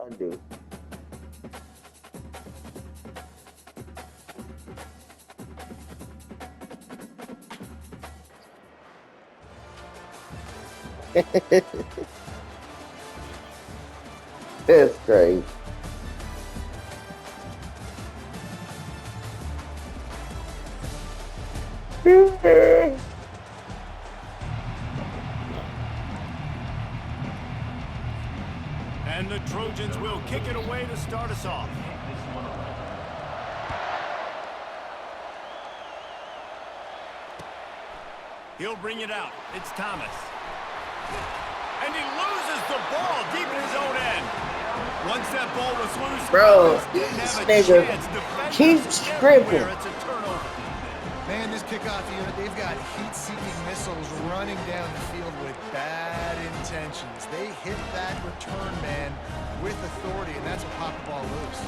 I do. That's crazy. And the Trojans will kick it away to start us off. He'll bring it out. It's Thomas. And he loses the ball deep in his own end. Once that ball was loose, Bro, this nigga keeps tripping. It's a turnover. Man, this kickoff unit, they've got heat-seeking missiles running down the field with bad intentions. They hit that return man with authority, and that's what popped the ball loose.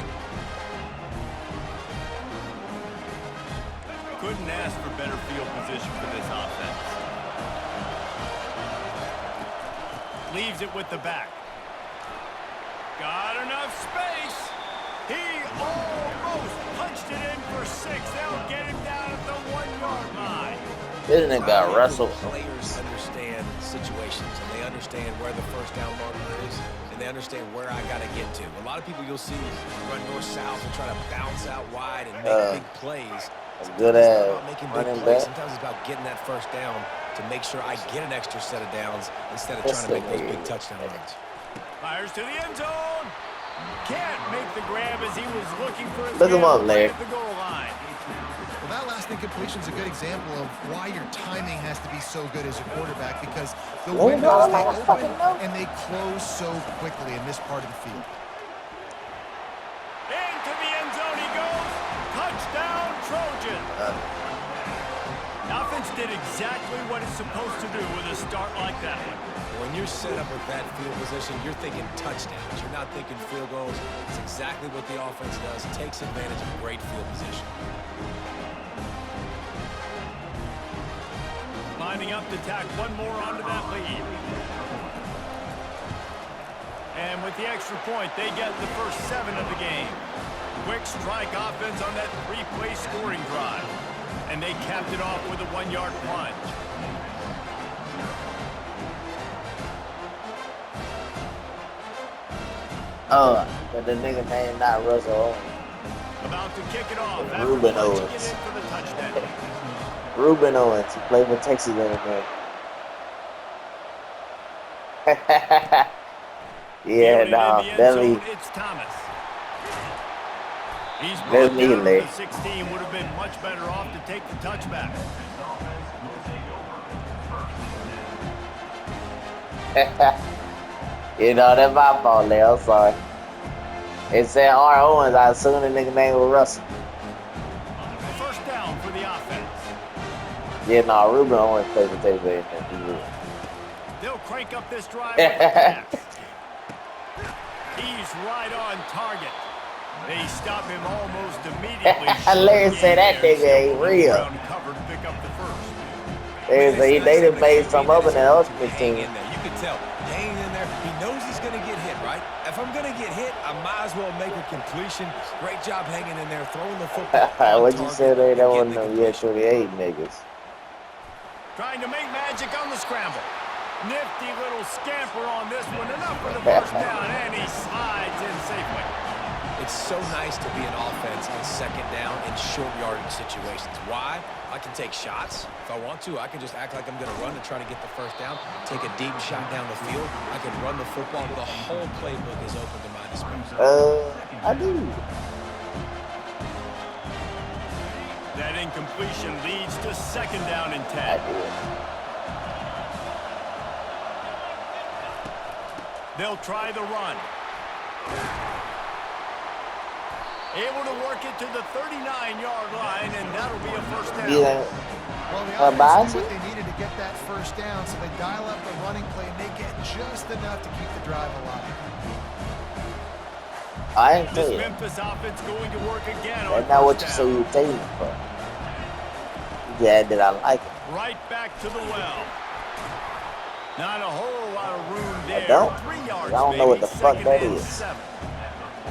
Couldn't ask for better field position for this offense. Leaves it with the back. Got enough space. He almost punched it in for 6. They'll get him down at the 1-yard line. This nigga got wrestled. Players understand situations, and they understand where the first down marker is, and they understand where I got to get to. A lot of people you'll see run north-south and try to bounce out wide and make big plays. Good ass running back. Sometimes it's about getting that first down to make sure I get an extra set of downs instead of trying to make those big touchdown runs. Fires to the end zone. Can't make the grab as he was looking for his Look him up, Larry. at the goal line. Well, that last incompletion is a good example of why your timing has to be so good as a quarterback, because the windows, they open and they close so quickly in this part of the field. Into the end zone he goes. Touchdown, Trojan. Offense did exactly what it's supposed to do with a start like that. When you're set up with that field position, you're thinking touchdowns. You're not thinking field goals. It's exactly what the offense does. It takes advantage of great field position. Lining up to tack one more onto that lead. And with the extra point, they get the first 7 of the game. Quick strike offense on that 3-play scoring drive. And they capped it off with a 1-yard plunge. Oh, but the nigga name not Russell Owens. About to kick it off. Ruben after punching Owens. it in for the touchdown. Ruben Owens. He played for Texas A&M. Yeah, nah, Bentley. It's Thomas. He's There's brought down Neely. to the 16. Would have been much better off to take the touchback. You know, that's my fault, Leo. I'm sorry. It said R. Owens. I assume the nigga name was Russell. First down for the offense. Yeah, nah, Ruben Owens played for Texas A&M. They'll crank up this drive with the pass. He's right on target. They stop him almost immediately. Larry said that nigga ain't real. Covered to pick up the first. They done made some up in the ultimate team. Hang in there. You can tell. Hanging in there. He knows he's going to get hit, right? If I'm going to get hit, I might as well make a completion. Great job hanging in there, throwing the football. What you said they don't want them yet 28 niggas. Trying to make magic on the scramble. Nifty little scamper on this one. Enough for the first down, and he slides in safely. It's so nice to be an offense on second down in short yardage situations. Why? I can take shots. If I want to, I can just act like I'm going to run and try to get the first down, take a deep shot down the field. I can run the football. The whole playbook is open to my disposal. I do. That incompletion leads to second down and 10. I do. They'll try the run. Able to work it to the 39-yard line, and that'll be a first down. Yeah. Well, the offense did what they needed to get that first down, so they dial up the running play, and they get just enough to keep the drive alive. I ain't tell This you. Memphis offense going to work again on That's not what you first say down. you taking it for. Yeah, did I like it? Right back to the well. Not a whole lot of room there. don't. 3 I yards, don't know what the fuck Second that and is. 7.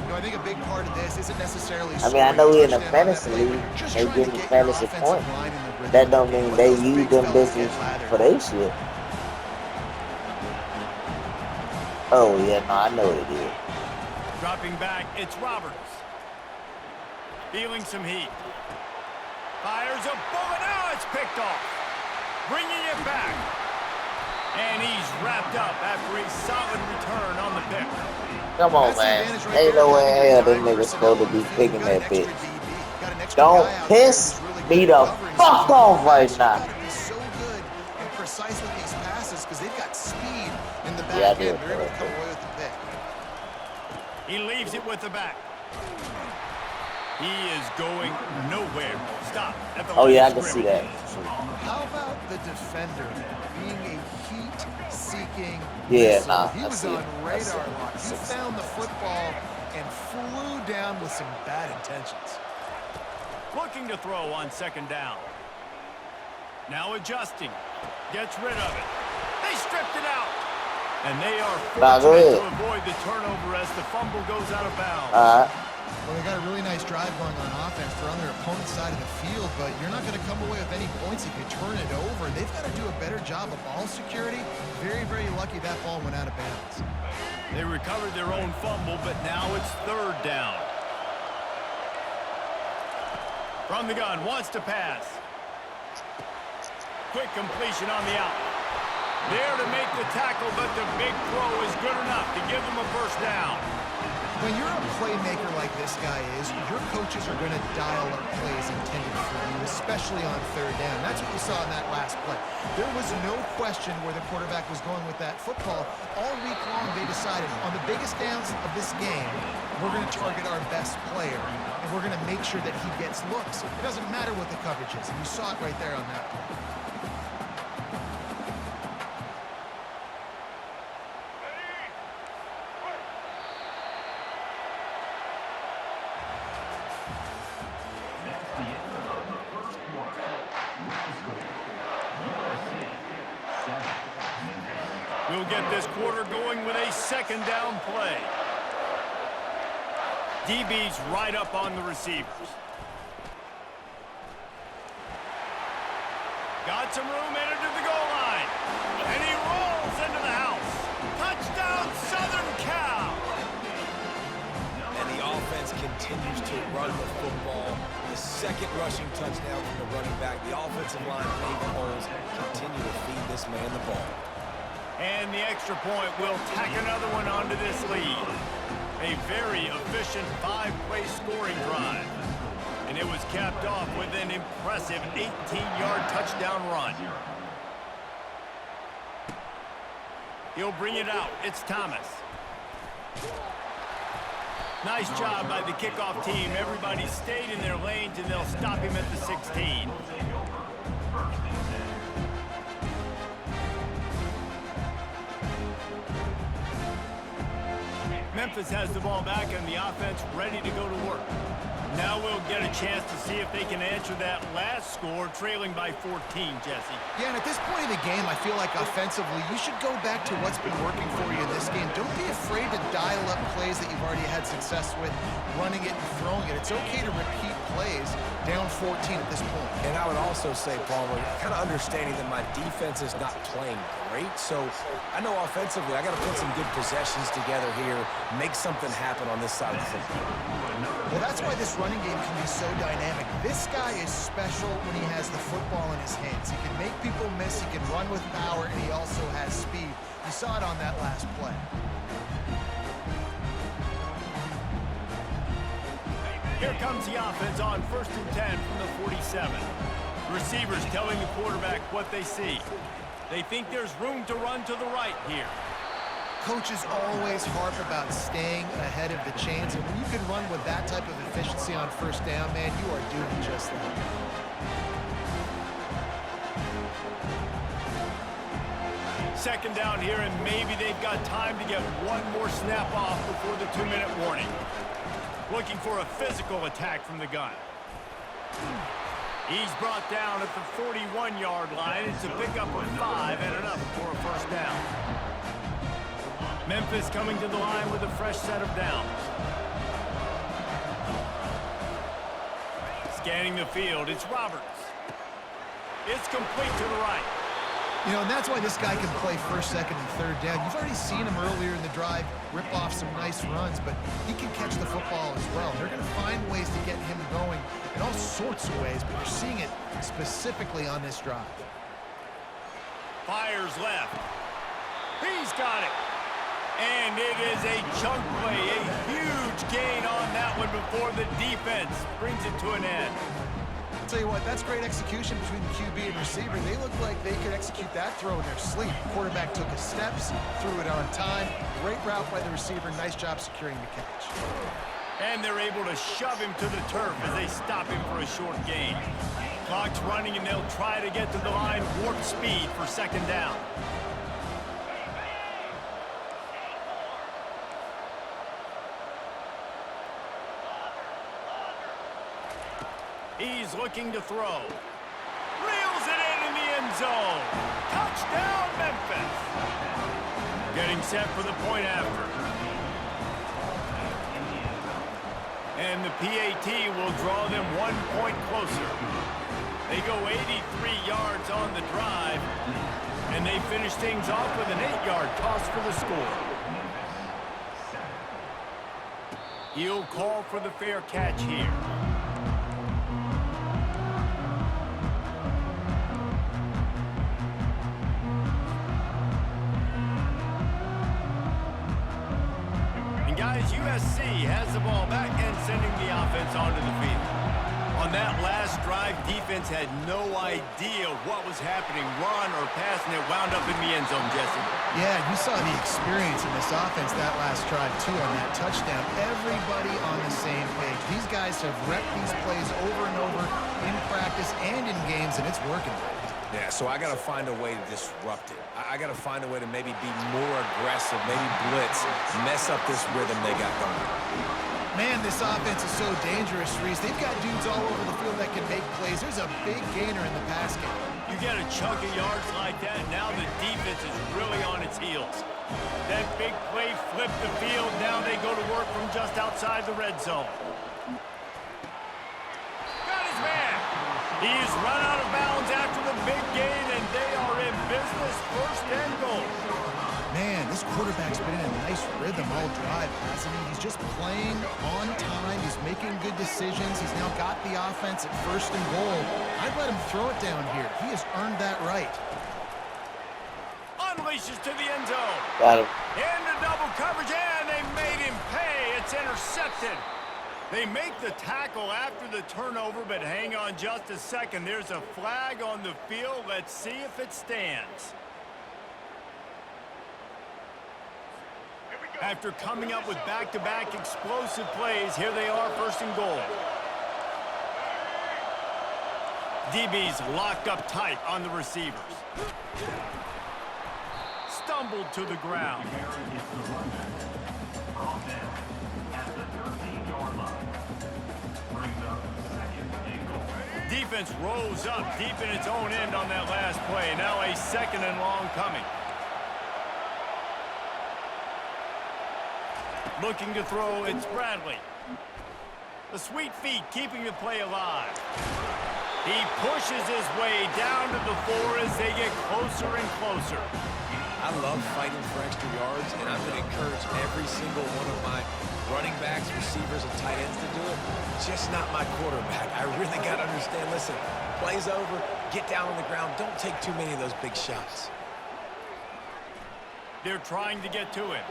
You know, I think a big part of this isn't necessarily. I mean, I know we in a scoring a touchdown on that fantasy play, but league. you're just They trying give to me get your fantasy offensive points. line in the rhythm That of don't the game. mean Let they those use big them fellas bitches get lathered for up. their shit. Oh yeah, no, I know what it is. Dropping back, it's Roberts. Feeling some heat. Fires a bullet. Now it's picked off. Bringing it back. And he's wrapped up after a solid return on the pick. Come on, That's the man. advantage right Ain't there, no way having in your hell this time nigga's personnel supposed to on be the field. picking You got an that extra bitch. DB. Got an extra Don't guy out there piss who's really good me at the covering fuck some off of right those. now. You gotta be so good and precise with these passes because they've got speed in the Yeah, I back do. end. They're able to come away with the pick. He leaves it with the back. He is going nowhere. Stop at the Oh line yeah, I of can see scrimmage. that. How about the defender being a heat-seeking Yeah, missile? nah, He I was see it. on I see radar it. lock. He found the football and flew down with some bad intentions. Looking to throw on second down. Now adjusting. Gets rid of it. They stripped it out. And they are Nah, go fortunate to ahead. avoid the turnover as the fumble goes out of bounds. Alright. Well, they got a really nice drive going on offense. They're on their opponent's side of the field, but you're not going to come away with any points if you turn it over. They've got to do a better job of ball security. Very, very lucky that ball went out of bounds. They recovered their own fumble, but now it's third down. From the gun, wants to pass. Quick completion on the out. There to make the tackle, but the big throw is good enough to give them a first down. When you're a playmaker like this guy is, your coaches are going to dial up plays intended for you, especially on third down. That's what we saw in that last play. There was no question where the quarterback was going with that football. All week long, they decided on the biggest downs of this game, we're going to target our best player, and we're going to make sure that he gets looks. It doesn't matter what the coverage is, and you saw it right there on that play. We'll get this quarter going with a second down play. DB's right up on the receivers. Got some room, entered to the goal line. And he rolls into the house. Touchdown, Southern Cal. And the offense continues to run the football. The second rushing touchdown from the running back. The offensive line paving holes continue to feed this man the ball. And the extra point will tack another one onto this lead. A very efficient 5-play scoring drive. And it was capped off with an impressive 18-yard touchdown run. He'll bring it out. It's Thomas. Nice job by the kickoff team. Everybody stayed in their lanes, and they'll stop him at the 16. Memphis has the ball back and the offense ready to go to work. Now we'll get a chance to see if they can answer that last score, trailing by 14, Jesse. Yeah, and at this point in the game, I feel like offensively, you should go back to what's been working for you in this game. Don't be afraid to dial up plays that you've already had success with, running it and throwing it. It's okay to repeat plays down 14 at this point. And I would also say, Palmer, kind of understanding that my defense is not playing great. So I know offensively, I got to put some good possessions together here, make something happen on this side of the football. Well, that's why this running game can be so dynamic. This guy is special when he has the football in his hands. He can make people miss, he can run with power, and he also has speed. You saw it on that last play. Here comes the offense on 1st and 10 from the 47. Receivers telling the quarterback what they see. They think there's room to run to the right here. Coaches always harp about staying ahead of the chains, and when you can run with that type of efficiency on first down, man, you are doing just that. Second down here, and maybe they've got time to get one more snap off before the 2-minute warning. Looking for a physical attack from the gun. He's brought down at the 41-yard line. It's a pickup of 5 and enough for a first down. Memphis coming to the line with a fresh set of downs. Scanning the field, it's Roberts. It's complete to the right. You know, and that's why this guy can play first, second, and third down. You've already seen him earlier in the drive rip off some nice runs, but he can catch the football as well. They're going to find ways to get him going in all sorts of ways, but you're seeing it specifically on this drive. Fires left. He's got it. And it is a chunk play, a huge gain on that one before the defense brings it to an end. I'll tell you what, that's great execution between the QB and receiver. They look like they could execute that throw in their sleep. Quarterback took his steps, threw it on time. Great route by the receiver. Nice job securing the catch. And they're able to shove him to the turf as they stop him for a short gain. Clock's running, and they'll try to get to the line warp speed for second down. He's looking to throw. Reels it in the end zone. Touchdown, Memphis. Getting set for the point after. And the PAT will draw them 1 point closer. They go 83 yards on the drive, and they finish things off with an 8-yard toss for the score. He'll call for the fair catch here. Guys, USC has the ball back and sending the offense onto the field. On that last drive, defense had no idea what was happening, run or pass, and it wound up in the end zone, Jesse. Yeah, you saw the experience in this offense that last drive, too, on that touchdown. Everybody on the same page. These guys have repped these plays over and over in practice and in games, and it's working. Yeah, so I got to find a way to disrupt it. I got to find a way to maybe be more aggressive, maybe blitz, mess up this rhythm they got going. Man, this offense is so dangerous, Reese. They've got dudes all over the field that can make plays. There's a big gainer in the pass game. You get a chunk of yards like that, now the defense is really on its heels. That big play flipped the field. Now they go to work from just outside the red zone. Got his man. He's run out of bounds after the big gain, and they are in business, first and goal. Man, this quarterback's been in a nice rhythm all drive, hasn't he? He's just playing on time. He's making good decisions. He's now got the offense at first and goal. I'd let him throw it down here. He has earned that right. Unleashes to the end zone. Got him. Into double coverage, and they made him pay. It's intercepted. They make the tackle after the turnover, but hang on just a second. There's a flag on the field. Let's see if it stands. After coming up with back-to-back explosive plays, here they are, first and goal. DB's locked up tight on the receivers. Stumbled to the ground. Defense rose up deep in its own end on that last play. Now a second and long coming. Looking to throw, it's Bradley. The sweet feet keeping the play alive. He pushes his way down to the 4 as they get closer and closer. I love fighting for extra yards, and I'm going to encourage every single one of my running backs, receivers, and tight ends to do it. Just not my quarterback. I really got to understand, listen, play's over, get down on the ground, don't take too many of those big shots. They're trying to get to it.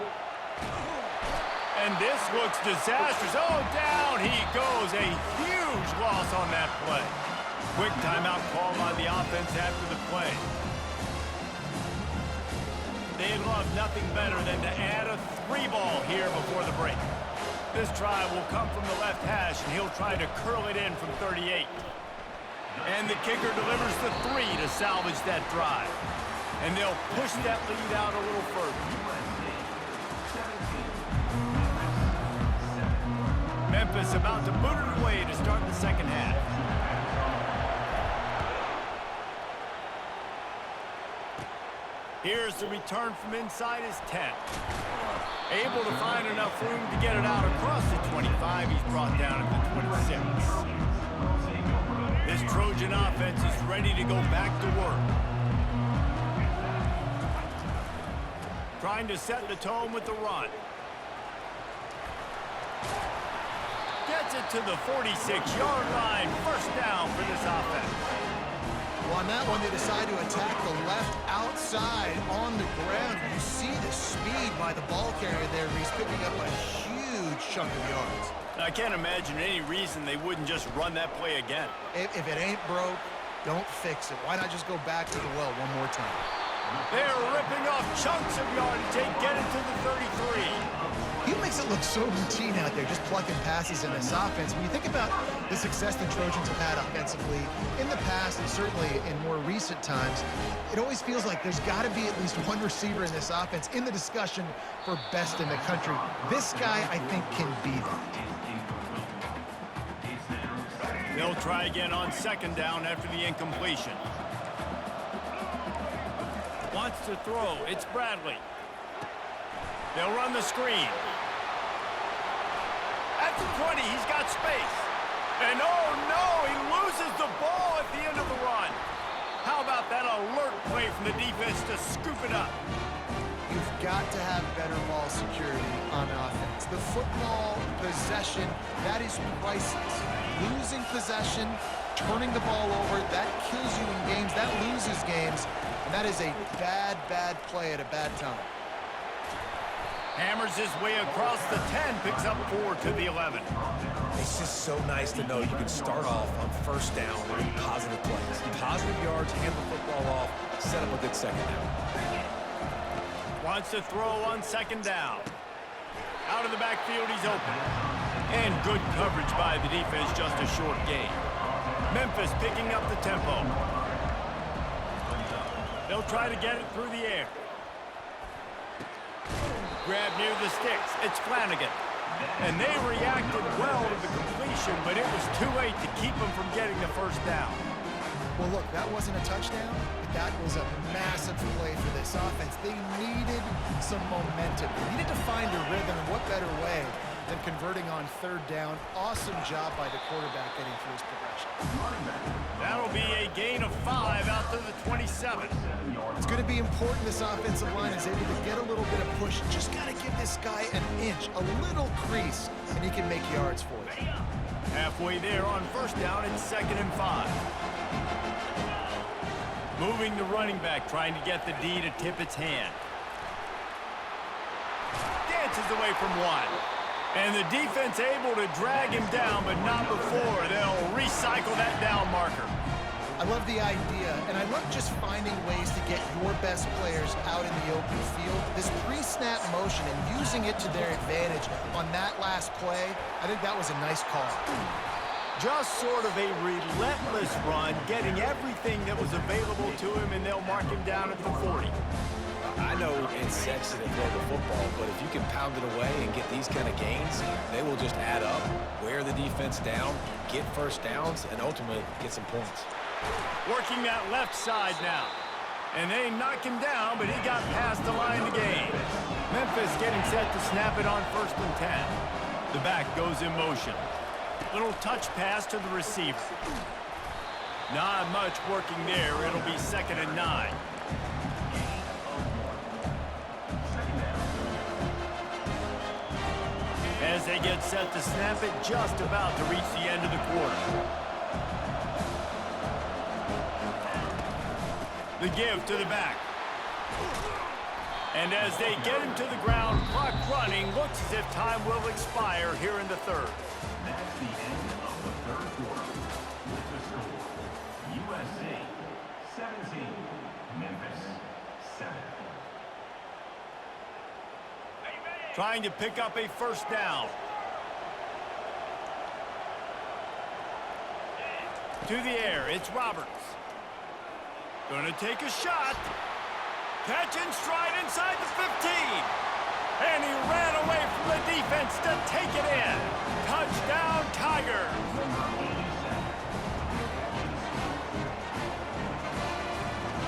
And this looks disastrous. Oh, down he goes. A huge loss on that play. Quick timeout call by the offense after the play. They'd love nothing better than to add a 3-ball here before the break. This try will come from the left hash, and he'll try to curl it in from 38. And the kicker delivers the 3 to salvage that drive. And they'll push that lead out a little further. Memphis about to boot it away to start the second half. Here's the return from inside his 10. Able to find enough room to get it out across the 25. He's brought down at the 26. This Trojan offense is ready to go back to work. Trying to set the tone with the run. Gets it to the 46-yard line. First down for this offense. Well, on that one, they decide to attack the left outside on the ground. You see the speed by the ball carrier there. He's picking up a huge chunk of yards. I can't imagine any reason they wouldn't just run that play again. If it ain't broke, don't fix it. Why not just go back to the well one more time? They're ripping off chunks of yardage. They get it to the 33. He makes it look so routine out there, just plucking passes in this offense. When you think about the success the Trojans have had offensively in the past and certainly in more recent times, it always feels like there's got to be at least one receiver in this offense in the discussion for best in the country. This guy, I think, can be that. They'll try again on second down after the incompletion. Wants to throw. It's Bradley. They'll run the screen. At the 20, he's got space. And oh no, he loses the ball at the end of the run. How about that alert play from the defense to scoop it up? You've got to have better ball security on offense. The football possession, that is priceless. Losing possession, turning the ball over, that kills you in games, that loses games, and that is a bad, bad play at a bad time. Hammers his way across the 10, picks up 4 to the 11. It's just so nice to know you can start off on first down with positive plays. Positive yards, hand the football off, set up a good second down. Wants to throw on second down. Out of the backfield, he's open. And good coverage by the defense, just a short gain. Memphis picking up the tempo. They'll try to get it through the air. Grab near the sticks. It's Flanagan. And they reacted well to the completion, but it was too late to keep them from getting the first down. Well, look, that wasn't a touchdown, but that was a massive play for this offense. They needed some momentum. They needed to find a rhythm, and what better way than converting on third down. Awesome job by the quarterback getting through his progression. That'll be a gain of 5 out to the 27. It's going to be important this offensive line is able to get a little bit of push. Just got to give this guy an inch, a little crease, and he can make yards for you. Halfway there on first down, it's 2nd and 5. Moving the running back, trying to get the D to tip its hand. Dances away from one. And the defense able to drag him down, but not before. They'll recycle that down marker. I love the idea, and I love just finding ways to get your best players out in the open field. This pre-snap motion and using it to their advantage on that last play, I think that was a nice call. Just sort of a relentless run, getting everything that was available to him, and they'll mark him down at the 40. I know it's sexy to throw the football, but if you can pound it away and get these kind of gains, they will just add up, wear the defense down, get first downs, and ultimately get some points. Working that left side now. And they knock him down, but he got past the line to gain. Memphis getting set to snap it on 1st and 10. The back goes in motion. Little touch pass to the receiver. Not much working there. It'll be 2nd and 9. As they get set to snap it, just about to reach the end of the quarter. The give to the back. And as they get him to the ground, clock running, looks as if time will expire here in the 3rd. That's the end of the 3rd quarter. With the score, USC 17, Memphis 7. Trying to pick up a first down. To the air, it's Roberts. Gonna take a shot. Catch and stride inside the 15. And he ran away from the defense to take it in. Touchdown, Tigers.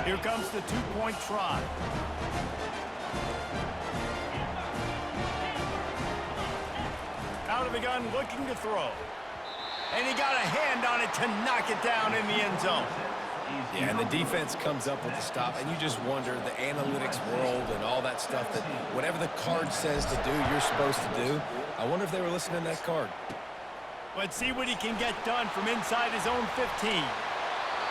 Here comes the two-point try. Out of the gun, looking to throw. And he got a hand on it to knock it down in the end zone. Yeah, and the defense comes up with the stop, and you just wonder, the analytics world and all that stuff, that whatever the card says to do, you're supposed to do. I wonder if they were listening to that card. Let's see what he can get done from inside his own 15.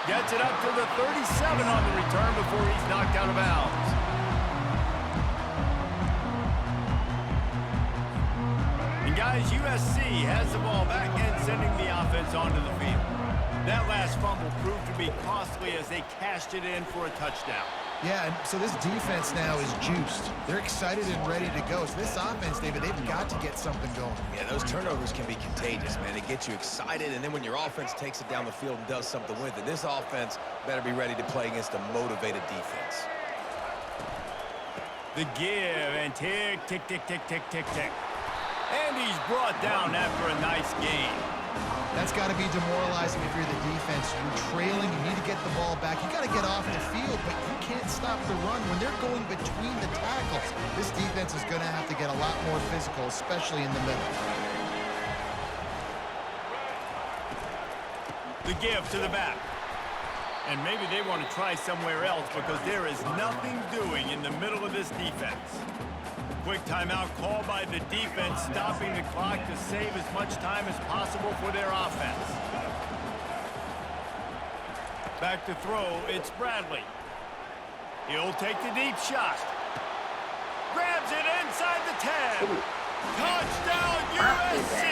Gets it up to the 37 on the return before he's knocked out of bounds. And guys, USC has the ball back and sending the offense onto the field. That last fumble proved to be costly as they cashed it in for a touchdown. Yeah, and so this defense now is juiced. They're excited and ready to go. So this offense, David, they've got to get something going. Yeah, those turnovers can be contagious, man. They get you excited, and then when your offense takes it down the field and does something with it, this offense better be ready to play against a motivated defense. The give, and tick, tick, tick, tick, tick, tick, tick. And he's brought down after a nice gain. That's got to be demoralizing if you're the defense. You're trailing, you need to get the ball back. You got to get off the field, but you can't stop the run when they're going between the tackles. This defense is going to have to get a lot more physical, especially in the middle. The give to the back. And maybe they want to try somewhere else because there is nothing doing in the middle of this defense. Quick timeout called by the defense, stopping the clock to save as much time as possible for their offense. Back to throw, it's Bradley. He'll take the deep shot. Grabs it inside the 10. Touchdown USC!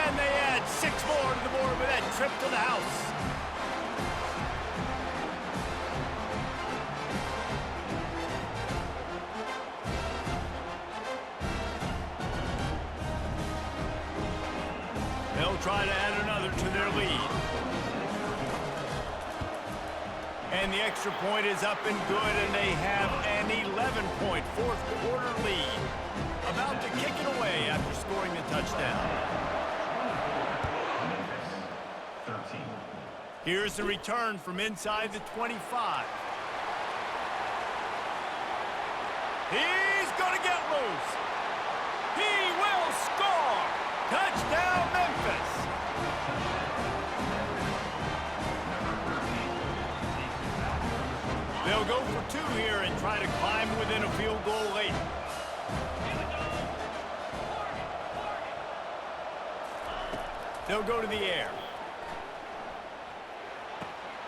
And they add 6 more to the board with that trip to the house. They'll try to add another to their lead. And the extra point is up and good, and they have an 11-point fourth-quarter lead. About to kick it away after scoring the touchdown. 13. Here's the return from inside the 25. He's going to get loose. He will score. Touchdown, Memphis. They'll go for 2 here and try to climb within a field goal late. They'll go to the air.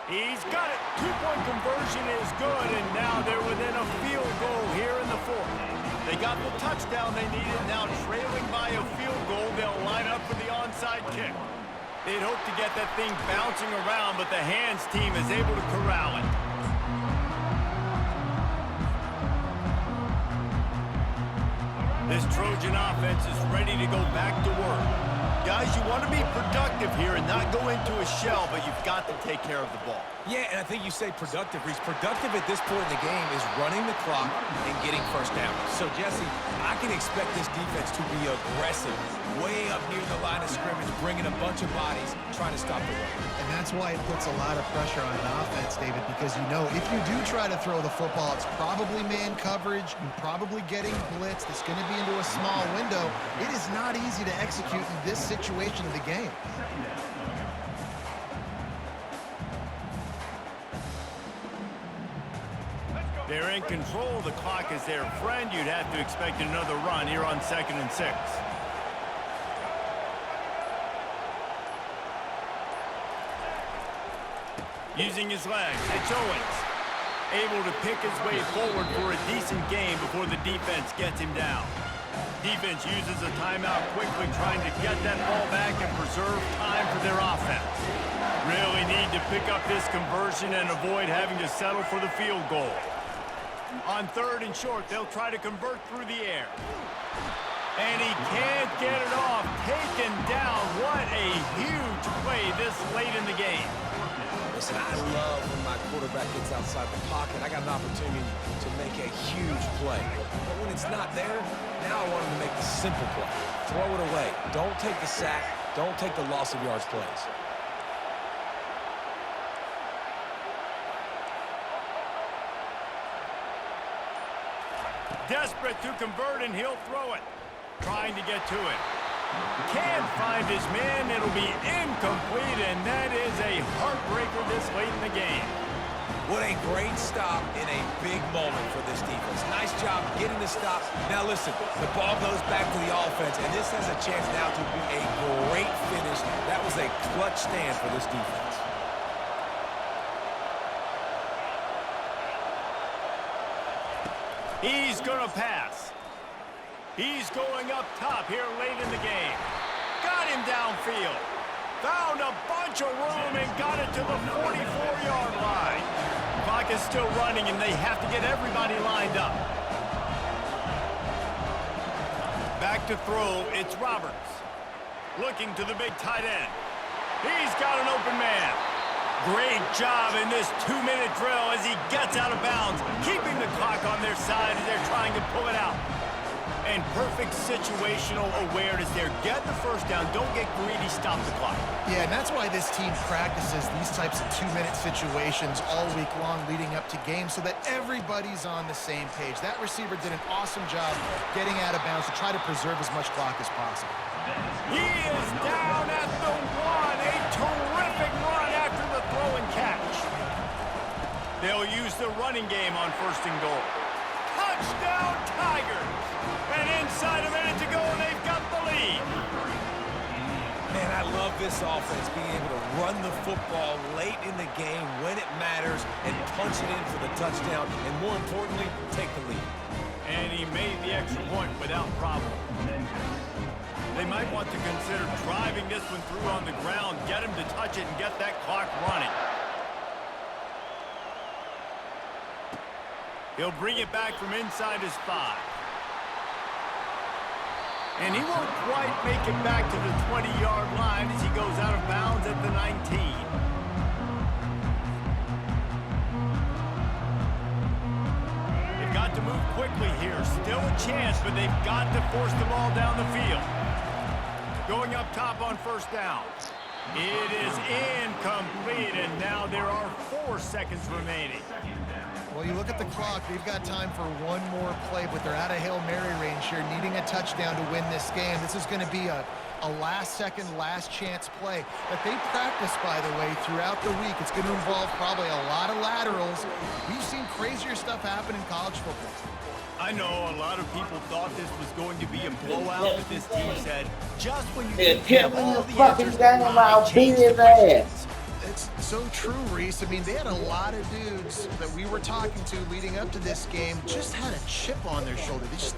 He's got it. 2-point conversion is good, and now they're within a field goal here in the 4th. They got the touchdown they needed. Now trailing by a field goal, they'll line up for the onside kick. They'd hope to get that thing bouncing around, but the hands team is able to corral it. This Trojan offense is ready to go back to work. Guys, you want to be productive here and not go into a shell, but you've got to take care of the ball. Yeah, and I think you say productive, Reese. Productive at this point in the game is running the clock and getting first down. So, Jesse, I can expect this defense to be aggressive, way up near the line of scrimmage, bringing a bunch of bodies, trying to stop the run. And that's why it puts a lot of pressure on an offense, David, because you know if you do try to throw the football, it's probably man coverage, you're probably getting blitzed, it's going to be into a small window. It is not easy to execute in this situation of the game. They're in control. The clock is their friend. You'd have to expect another run here on 2nd and 6. Using his legs, it's Owens. Able to pick his way forward for a decent game before the defense gets him down. Defense uses a timeout quickly, trying to get that ball back and preserve time for their offense. Really need to pick up this conversion and avoid having to settle for the field goal. On 3rd and short, they'll try to convert through the air. And he can't get it off. Taken down. What a huge play this late in the game. Listen, I love when my quarterback gets outside the pocket. I got an opportunity to make a huge play. But when it's not there, now I want him to make the simple play. Throw it away. Don't take the sack. Don't take the loss of yards plays. Desperate to convert, and he'll throw it. Trying to get to it. Can't find his man. It'll be incomplete, and that is a heartbreaker this late in the game. What a great stop in a big moment for this defense. Nice job getting the stop. Now listen, the ball goes back to the offense, and this has a chance now to be a great finish. That was a clutch stand for this defense. He's going to pass. He's going up top here late in the game. Got him downfield. Found a bunch of room and got it to the 44-yard line. Clock is still running, and they have to get everybody lined up. Back to throw, it's Roberts. Looking to the big tight end. He's got an open man. Great job in this 2-minute drill as he gets out of bounds, keeping the clock on their side as they're trying to pull it out. And perfect situational awareness there. Get the first down. Don't get greedy. Stop the clock. Yeah, and that's why this team practices these types of 2-minute situations all week long leading up to games so that everybody's on the same page. That receiver did an awesome job getting out of bounds to try to preserve as much clock as possible. He is down at the 1. A terrific run after the throw and catch. They'll use the running game on 1st and goal. Touchdown, Tigers. And inside a minute to go, and they've got the lead. Man, I love this offense, being able to run the football late in the game when it matters and punch it in for the touchdown, and more importantly, take the lead. And he made the extra point without problem. They might want to consider driving this one through on the ground, get him to touch it, and get that clock running. He'll bring it back from inside his 5. And he won't quite make it back to the 20-yard line as he goes out of bounds at the 19. They've got to move quickly here. Still a chance, but they've got to force the ball down the field. Going up top on 1st down. It is incomplete, and now there are 4 seconds remaining. Well, you look at the clock, they've got time for one more play, but they're out of Hail Mary range here, needing a touchdown to win this game. This is going to be a last-second, last-chance play that they practice, by the way, throughout the week. It's going to involve probably a lot of laterals. We've seen crazier stuff happen in college football. I know a lot of people thought this was going to be a blowout, but this team said, just when you Yeah, think you have Kevin, all the the fucking answers, game, I'll beat change the his ass. It's so true, Reese. I mean, they had a lot of dudes that we were talking to leading up to this game just had a chip on their shoulder. They just